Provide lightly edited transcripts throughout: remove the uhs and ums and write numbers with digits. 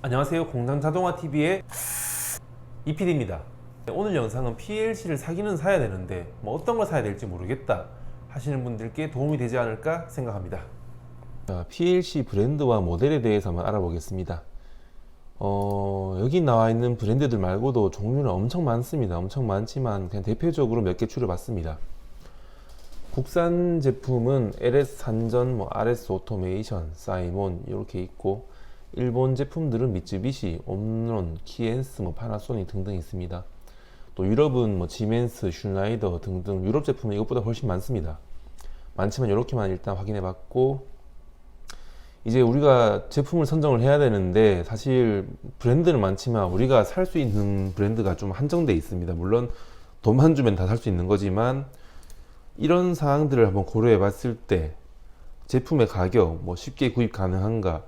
안녕하세요. 공장자동화TV의 이PD입니다. 오늘 영상은 PLC를 사기는 사야 되는데 어떤 걸 사야 될지 모르겠다 하시는 분들께 도움이 되지 않을까 생각합니다. PLC 브랜드와 모델에 대해서 한번 알아보겠습니다. 여기 나와 있는 브랜드들 말고도 종류는 엄청 많습니다. 엄청 많지만 그냥 대표적으로 몇 개 추려봤습니다. 국산 제품은 LS 산전, RS 오토메이션, 사이몬 이렇게 있고, 일본 제품들은 미쯔비시, 옴론, 키엔스, 파나소닉 등등 있습니다. 또 유럽은 지멘스, 슈나이더 등등 유럽 제품은 이것보다 훨씬 많습니다. 많지만 이렇게만 일단 확인해 봤고, 이제 우리가 제품을 선정을 해야 되는데 사실 브랜드는 많지만 우리가 살 수 있는 브랜드가 좀 한정돼 있습니다. 물론 돈만 주면 다 살 수 있는 거지만, 이런 사항들을 한번 고려해 봤을 때 제품의 가격, 쉽게 구입 가능한가.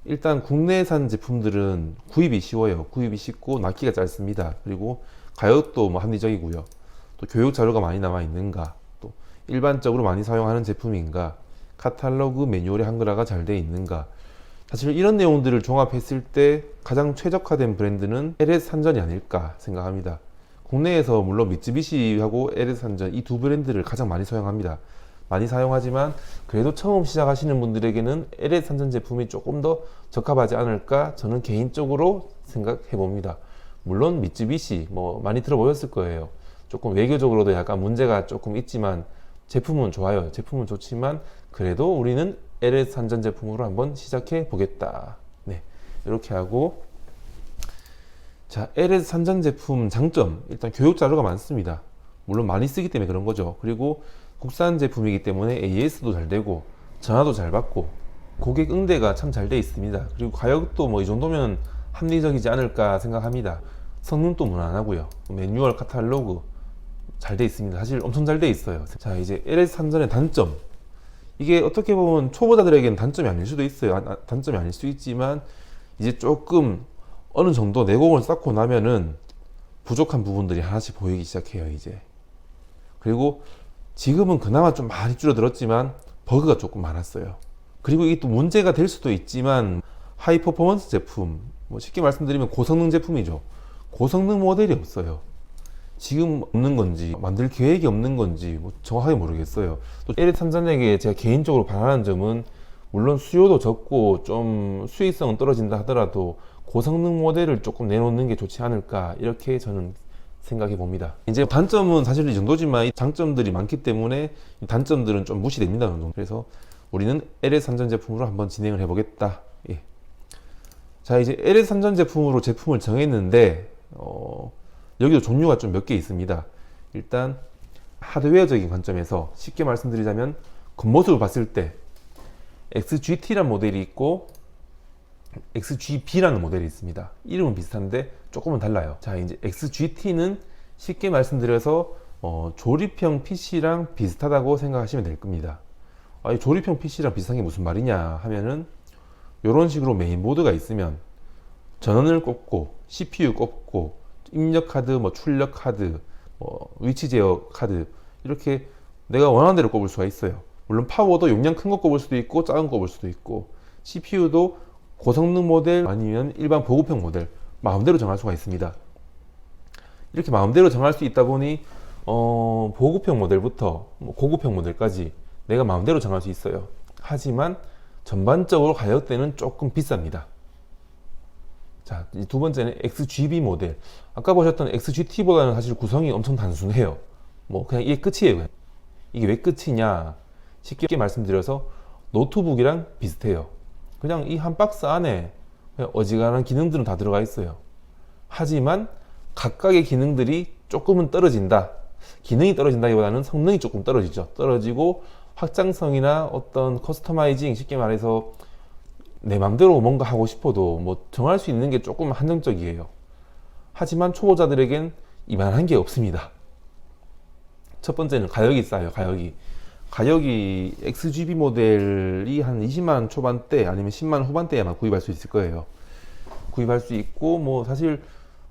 일단 국내산 제품들은 구입이 쉬워요. 구입이 쉽고 납기가 짧습니다. 그리고 가격도 합리적이고요. 또 교육 자료가 많이 남아 있는가, 또 일반적으로 많이 사용하는 제품인가, 카탈로그 매뉴얼의 한글화가 잘 되어 있는가. 사실 이런 내용들을 종합했을 때 가장 최적화된 브랜드는 LS 산전이 아닐까 생각합니다. 국내에서 물론 미쯔비시하고 LS 산전 이 두 브랜드를 가장 많이 사용합니다. 많이 사용하지만 그래도 처음 시작하시는 분들에게는 LS 산전 제품이 조금 더 적합하지 않을까 저는 개인적으로 생각해 봅니다. 물론 미쯔비시 많이 들어보셨을 거예요. 조금 외교적으로도 약간 문제가 조금 있지만 제품은 좋아요. 제품은 좋지만 그래도 우리는 LS 산전 제품으로 한번 시작해 보겠다. 네, 이렇게 하고, 자, LS 산전 제품 장점, 일단 교육 자료가 많습니다. 물론 많이 쓰기 때문에 그런 거죠. 그리고 국산 제품이기 때문에 AS도 잘 되고 전화도 잘 받고 고객 응대가 참 잘 돼 있습니다. 그리고 가격도 이 정도면 합리적이지 않을까 생각합니다. 성능도 무난하고요. 매뉴얼 카탈로그 잘 돼 있습니다. 사실 엄청 잘 돼 있어요. 자, 이제 LS 산전의 단점, 이게 어떻게 보면 초보자들에게는 단점이 아닐 수도 있어요. 단점이 아닐 수 있지만 이제 조금 어느 정도 내공을 쌓고 나면은 부족한 부분들이 하나씩 보이기 시작해요, 이제. 그리고 지금은 그나마 좀 많이 줄어들었지만 버그가 조금 많았어요. 그리고 이게 또 문제가 될 수도 있지만 하이 퍼포먼스 제품, 쉽게 말씀드리면 고성능 제품이죠. 고성능 모델이 없어요. 지금 없는 건지 만들 계획이 없는 건지 정확하게 모르겠어요. 또 LS 산전에게 제가 개인적으로 바라는 점은, 물론 수요도 적고 좀 수익성은 떨어진다 하더라도 고성능 모델을 조금 내놓는 게 좋지 않을까, 이렇게 저는 생각해 봅니다. 이제 단점은 사실 이 정도지만 장점들이 많기 때문에 단점들은 좀 무시됩니다. 그래서 우리는 LS 산전 제품으로 한번 진행을 해 보겠다. 예. 자, 이제 LS 산전 제품으로 제품을 정했는데 여기도 종류가 좀 몇 개 있습니다. 일단 하드웨어적인 관점에서 쉽게 말씀드리자면 겉모습을 봤을 때 XGT라는 모델이 있고 XGB라는 모델이 있습니다. 이름은 비슷한데 조금은 달라요. 자, 이제 XGT는 쉽게 말씀드려서 조립형 PC랑 비슷하다고 생각하시면 될 겁니다. 이 조립형 PC랑 비슷한 게 무슨 말이냐 하면은, 이런 식으로 메인보드가 있으면 전원을 꼽고 CPU 꼽고 입력 카드, 출력 카드, 위치 제어 카드, 이렇게 내가 원하는 대로 꼽을 수가 있어요. 물론 파워도 용량 큰 거 꼽을 수도 있고 작은 거 꼽을 수도 있고, CPU도 고성능 모델 아니면 일반 보급형 모델 마음대로 정할 수가 있습니다. 이렇게 마음대로 정할 수 있다 보니 보급형 모델부터 고급형 모델까지 내가 마음대로 정할 수 있어요. 하지만 전반적으로 가격대는 조금 비쌉니다. 자, 두 번째는 XGB 모델. 아까 보셨던 XGT보다는 사실 구성이 엄청 단순해요. 그냥 이게 끝이에요. 그냥. 이게 왜 끝이냐, 쉽게 말씀드려서 노트북이랑 비슷해요. 그냥 이 한 박스 안에 그냥 어지간한 기능들은 다 들어가 있어요. 하지만 각각의 기능들이 조금은 떨어진다. 기능이 떨어진다기보다는 성능이 조금 떨어지죠. 떨어지고 확장성이나 어떤 커스터마이징, 쉽게 말해서 내 맘대로 뭔가 하고 싶어도 정할 수 있는 게 조금 한정적이에요. 하지만 초보자들에겐 이만한 게 없습니다. 첫 번째는 가격이 싸요. 가격이 XGB 모델이 한 20만 초반대 아니면 10만 후반대에만 구입할 수 있을 거예요. 구입할 수 있고, 사실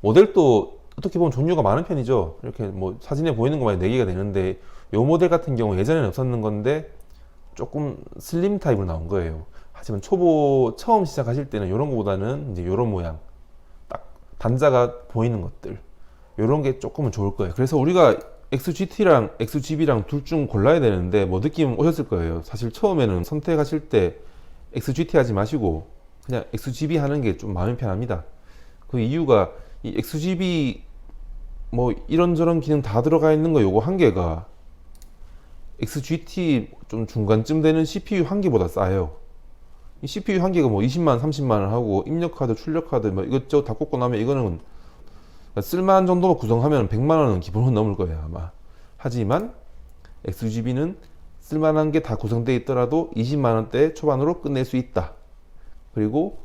모델도 어떻게 보면 종류가 많은 편이죠. 이렇게 사진에 보이는 것만 4개가 되는데, 이 모델 같은 경우 예전에는 없었는 건데 조금 슬림 타입으로 나온 거예요. 하지만 초보 처음 시작하실 때는 이런 거보다는 이제 이런 모양, 딱 단자가 보이는 것들, 이런 게 조금은 좋을 거예요. 그래서 우리가 XGT랑 XGB랑 둘 중 골라야 되는데 뭐 느낌 오셨을 거예요. 사실 처음에는 선택하실 때 XGT 하지 마시고 그냥 XGB 하는 게 좀 마음이 편합니다. 그 이유가 이 XGB 뭐 이런저런 기능 다 들어가 있는 거 요거 한 개가 XGT 좀 중간쯤 되는 CPU 한 개보다 싸요. 이 CPU 한 개가 뭐 20만, 30만 원 하고 입력카드, 출력카드 뭐 이것저것 다 꽂고 나면 이거는 쓸만한 정도로 구성하면 100만 원은 기본은 넘을 거예요 아마. 하지만 XGB는 쓸만한 게 다 구성되어 있더라도 20만 원대 초반으로 끝낼 수 있다. 그리고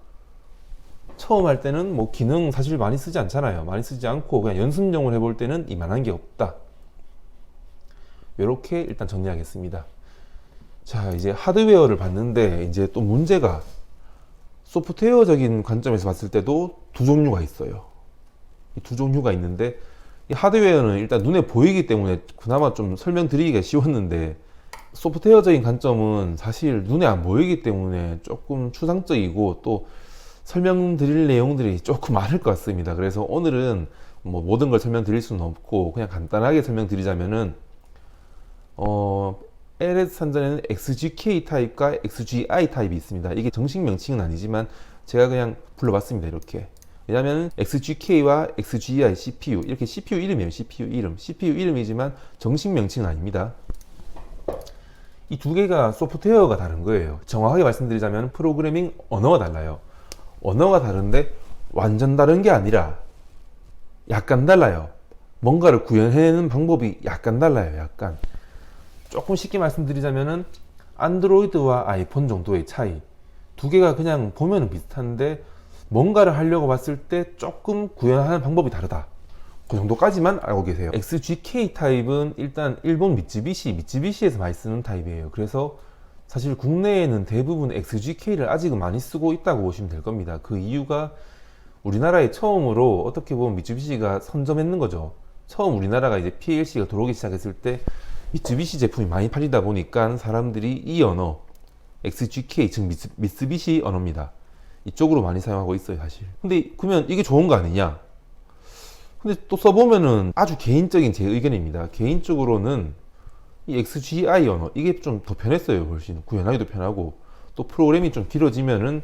처음 할 때는 뭐 기능 사실 많이 쓰지 않잖아요. 많이 쓰지 않고 그냥 연습용을 해볼 때는 이만한 게 없다. 이렇게 일단 정리하겠습니다. 자, 이제 하드웨어를 봤는데 이제 또 문제가 소프트웨어적인 관점에서 봤을 때도 두 종류가 있어요. 이 두 종류가 있는데 이 하드웨어는 일단 눈에 보이기 때문에 그나마 좀 설명드리기가 쉬웠는데 소프트웨어적인 관점은 사실 눈에 안 보이기 때문에 조금 추상적이고 또 설명드릴 내용들이 조금 많을 것 같습니다. 그래서 오늘은 뭐 모든 걸 설명드릴 수는 없고 그냥 간단하게 설명드리자면은 LS 산전에는 XGK 타입과 XGI 타입이 있습니다. 이게 정식 명칭은 아니지만 제가 그냥 불러봤습니다. 이렇게. 왜냐하면 XGK와 XGI CPU 이렇게 CPU 이름이에요. CPU 이름이지만 정식 명칭은 아닙니다. 이 두 개가 소프트웨어가 다른 거예요. 정확하게 말씀드리자면 프로그래밍 언어가 달라요. 언어가 다른데 완전 다른 게 아니라 약간 달라요. 뭔가를 구현해내는 방법이 약간 달라요. 약간. 조금 쉽게 말씀드리자면은 안드로이드와 아이폰 정도의 차이. 두 개가 그냥 보면은 비슷한데 뭔가를 하려고 봤을 때 조금 구현하는 방법이 다르다. 그 정도까지만 알고 계세요. XGK 타입은 일단 일본 미쯔비시에서 많이 쓰는 타입이에요. 그래서 사실 국내에는 대부분 XGK를 아직은 많이 쓰고 있다고 보시면 될 겁니다. 그 이유가 우리나라에 처음으로 어떻게 보면 미쯔비시가 선점했는 거죠. 처음 우리나라가 이제 PLC가 들어오기 시작했을 때 미쯔비시 제품이 많이 팔리다 보니까 사람들이 이 언어 XGK 즉 미쓰비시 언어입니다. 이쪽으로 많이 사용하고 있어요 사실. 근데 그러면 이게 좋은 거 아니냐? 근데 또 써보면은 아주 개인적인 제 의견입니다. 개인적으로는 이 XGI 언어 이게 좀 더 편했어요. 훨씬 구현하기도 편하고 또 프로그램이 좀 길어지면은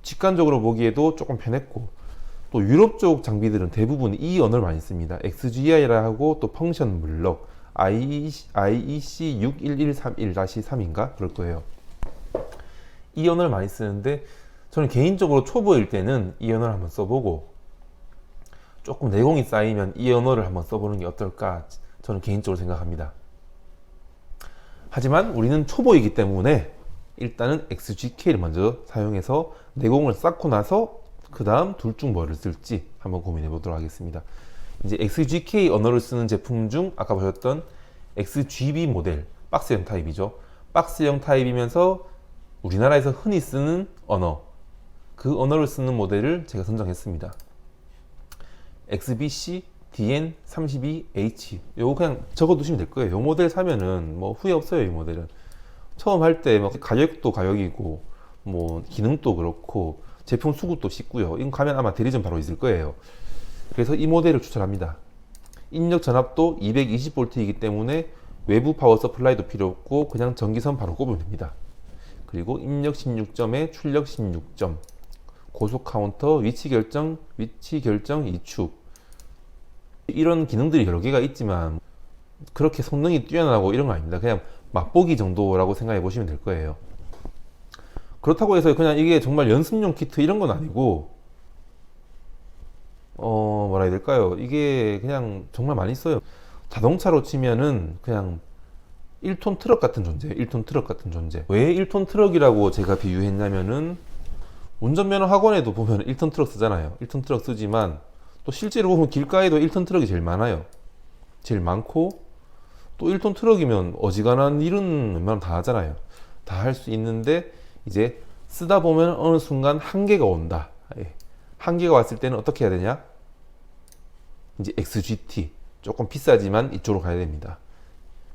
직관적으로 보기에도 조금 편했고 또 유럽 쪽 장비들은 대부분 이 언어를 많이 씁니다. XGI라 하고 또 펑션 블럭 IEC 61131-3인가 그럴 거예요. 이 언어를 많이 쓰는데 저는 개인적으로 초보일 때는 이 언어를 한번 써보고 조금 내공이 쌓이면 이 언어를 한번 써보는 게 어떨까 저는 개인적으로 생각합니다. 하지만 우리는 초보이기 때문에 일단은 XGK를 먼저 사용해서 내공을 쌓고 나서 그 다음 둘 중 뭐를 쓸지 한번 고민해 보도록 하겠습니다. 이제 XGK 언어를 쓰는 제품 중 아까 보셨던 XGB 모델 박스형 타입이죠. 박스형 타입이면서 우리나라에서 흔히 쓰는 언어 그 언어를 쓰는 모델을 제가 선정했습니다. XBC DN32H 요거 그냥 적어두시면 될 거예요. 요 모델 사면은 뭐 후회 없어요. 이 모델은 처음 할 때 뭐 가격도 가격이고 뭐 기능도 그렇고 제품 수급도 쉽고요. 이거 가면 아마 대리점 바로 있을 거예요. 그래서 이 모델을 추천합니다. 입력 전압도 220V이기 때문에 외부 파워 서플라이도 필요 없고 그냥 전기선 바로 꼽으면 됩니다. 그리고 입력 16점에 출력 16점, 고속 카운터, 위치 결정 이축 이런 기능들이 여러 개가 있지만 그렇게 성능이 뛰어나고 이런 거 아닙니다. 그냥 맛보기 정도라고 생각해 보시면 될 거예요. 그렇다고 해서 그냥 이게 정말 연습용 키트 이런 건 아니고 뭐라 해야 될까요? 이게 그냥 정말 많이 써요. 자동차로 치면은 그냥 1톤 트럭 같은 존재, 1톤 트럭 같은 존재. 왜 1톤 트럭이라고 제가 비유했냐면은 운전면허 학원에도 보면 1톤 트럭 쓰잖아요. 1톤 트럭 쓰지만 또 실제로 보면 길가에도 1톤 트럭이 제일 많아요. 제일 많고 또 1톤 트럭이면 어지간한 일은 웬만하면 다 하잖아요. 다 할 수 있는데 이제 쓰다 보면 어느 순간 한계가 온다. 한계가 왔을 때는 어떻게 해야 되냐? 이제 XGT 조금 비싸지만 이쪽으로 가야 됩니다.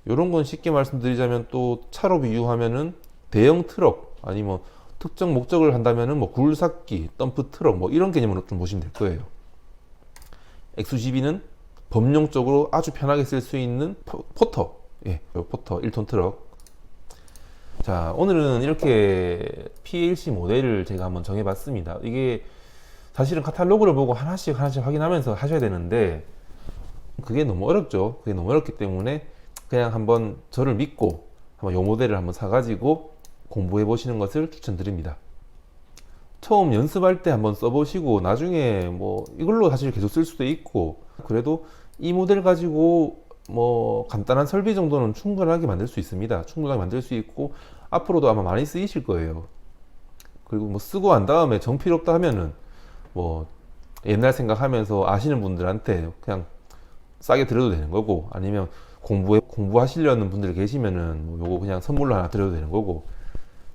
이런 건 쉽게 말씀드리자면 또 차로 비유하면은 대형 트럭 아니면 특정 목적을 한다면은 뭐 굴삭기, 덤프 트럭 뭐 이런 개념으로 좀 보시면 될 거예요. XGB는 범용적으로 아주 편하게 쓸 수 있는 포터, 포터 1톤 트럭. 자, 오늘은 이렇게 PLC 모델을 제가 한번 정해봤습니다. 이게 사실은 카탈로그를 보고 하나씩 확인하면서 하셔야 되는데 그게 너무 어렵죠. 그게 너무 어렵기 때문에 그냥 한번 저를 믿고 한번 이 모델을 한번 사가지고 공부해 보시는 것을 추천드립니다. 처음 연습할 때 한번 써보시고 나중에 뭐 이걸로 사실 계속 쓸 수도 있고, 그래도 이 모델 가지고 뭐 간단한 설비 정도는 충분하게 만들 수 있습니다. 충분하게 만들 수 있고 앞으로도 아마 많이 쓰이실 거예요. 그리고 뭐 쓰고 난 다음에 정 필요 없다 하면은 뭐 옛날 생각하면서 아시는 분들한테 그냥 싸게 드려도 되는 거고, 아니면 공부하시려는 분들 계시면은 뭐 요거 그냥 선물로 하나 드려도 되는 거고,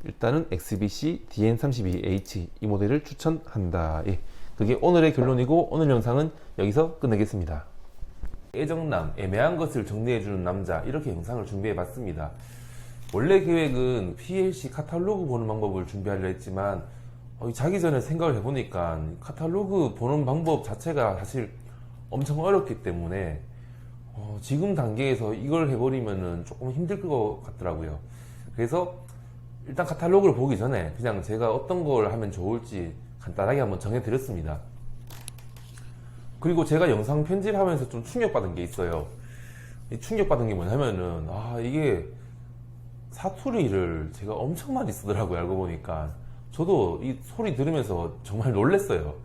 일단은 XBC DN32H 이 모델을 추천한다. 예, 그게 오늘의 결론이고 오늘 영상은 여기서 끝내겠습니다. 애정남, 애매한 것을 정리해주는 남자, 이렇게 영상을 준비해봤습니다. 원래 계획은 PLC 카탈로그 보는 방법을 준비하려 했지만 자기 전에 생각을 해보니까 카탈로그 보는 방법 자체가 사실 엄청 어렵기 때문에 지금 단계에서 이걸 해버리면 조금 힘들 것 같더라고요. 그래서 일단 카탈로그를 보기 전에 그냥 제가 어떤 걸 하면 좋을지 간단하게 한번 정해드렸습니다. 그리고 제가 영상 편집하면서 좀 충격받은 게 있어요. 이 충격받은 게 뭐냐면은 이게 사투리를 제가 엄청 많이 쓰더라고요. 알고 보니까 저도 이 소리 들으면서 정말 놀랐어요.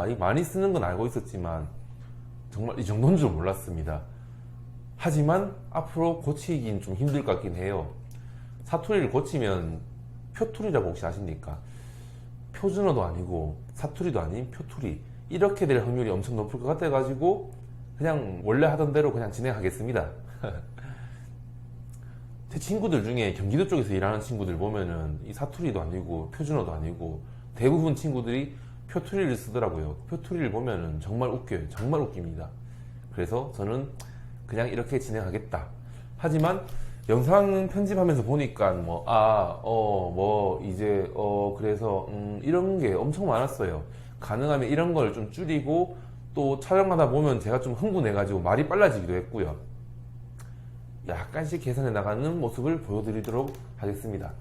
이 많이 쓰는 건 알고 있었지만 정말 이 정도인 줄 몰랐습니다. 하지만 앞으로 고치긴 좀 힘들 것 같긴 해요. 사투리를 고치면 표투리라고 혹시 아십니까? 표준어도 아니고 사투리도 아닌 표투리, 이렇게 될 확률이 엄청 높을 것 같아 가지고 그냥 원래 하던 대로 그냥 진행하겠습니다. 제 친구들 중에 경기도 쪽에서 일하는 친구들 보면은 이 사투리도 아니고 표준어도 아니고 대부분 친구들이 표투리를 쓰더라고요. 표투리를 보면은 정말 웃겨요. 정말 웃깁니다. 그래서 저는 그냥 이렇게 진행하겠다. 하지만 영상 편집하면서 보니까 그래서 이런 게 엄청 많았어요. 가능하면 이런 걸 좀 줄이고, 또 촬영하다 보면 제가 좀 흥분해가지고 말이 빨라지기도 했고요. 약간씩 개선해 나가는 모습을 보여드리도록 하겠습니다.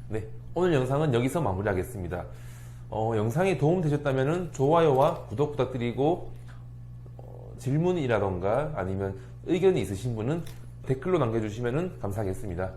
네, 오늘 영상은 여기서 마무리하겠습니다. 영상이 도움되셨다면 좋아요와 구독 부탁드리고, 질문이라던가 아니면 의견이 있으신 분은 댓글로 남겨주시면 감사하겠습니다.